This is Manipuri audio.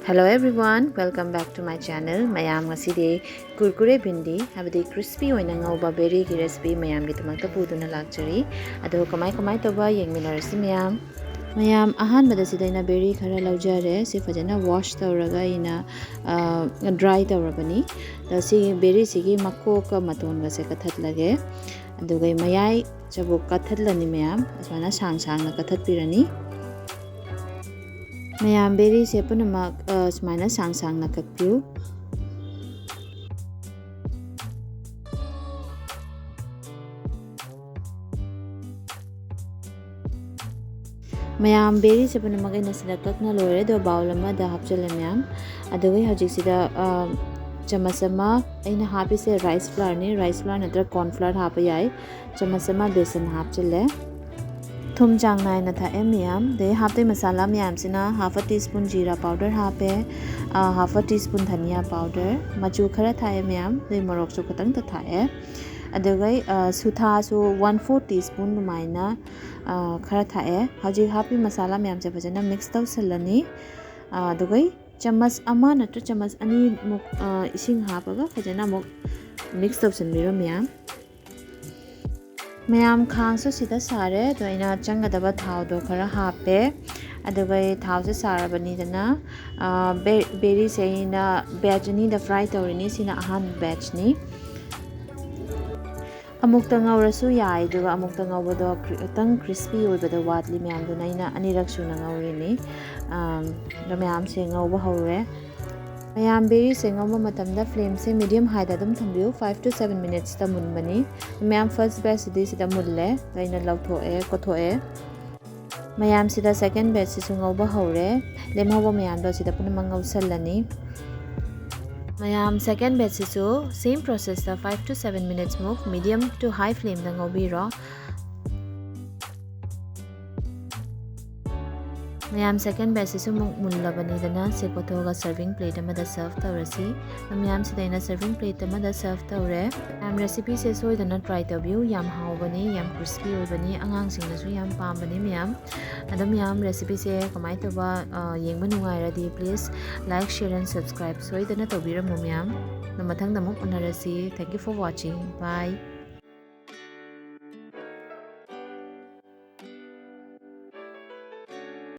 Hello everyone, welcome back to my channel. Mayam ngasidi kurkure bindi habadi crispy oina ngauba berry ki recipe mayam gi tamakta puduna lakchari. Ado kamai toba yengminarasi mayam ahan bada sidaina berry khara laujare si fajana wash tawraga ina dry tawrabani. Da si berry sigi makko ka maton ga se kathatlage. Ado gai mayai chabu kathatlani mayam aswana sang na kathatpirani. mayam berry se punamak smaina sang na kakpiu. mayam berry se punamak ina sida kakna lore do bowl ama da hapchale mayam adawai hojik sida chamasama aina hapi se rice flour natra corn flour hapa yai chamasama besan hapchale thum jang nai na tha mayam de hapte masala mayam sina half a teaspoon jeera powder hape half a teaspoon dhania powder machu khara tha mayam de morok chu khatang ta tha adagai sutha su 1/4 teaspoon maina khara tha haji hapi masala mayam se bajana mix taw salani adagai chamas ama natra chamas ani muk ising hapaga bajana muk mix taw sanmiro mayam khang so sida sare to ina changadaba thau do khara hape adugai thau se sarabani dana berry se ina batch ni da fry tawrini sina ahan batch ni amukta ngawrasu yai duga amukta ngawbado tang crispy oibada watli mayam duna ina anirak suna ngawrini da mayam se ngawba hawre mayam berry se ngawba matamda flame se medium high da dum thambiu 5 to 7 minutes ta munbani mayam first batch di sida mulle gaina lawthoe kothoe mayam sida second batch se ngawba hawre lemhawa mayam do sida puna mangawsallani mayam second batch se same process da 5 to 7 minutes move medium to high flame da ngawbiro mayam second batch se mullabani dana se kothoga serving plate amada serve tawrasi mayam sidaina serving plate amada serve tawre mayam recipe se soidana try tawbiu yam hawbani yam crispy oibani angang singna su yam pambani mayam adam yam recipe se kamai tawba yengba nungairadi please like share and subscribe soidana tawbiramu mayam namathang namuk unarasi. Thank you for watching. Bye.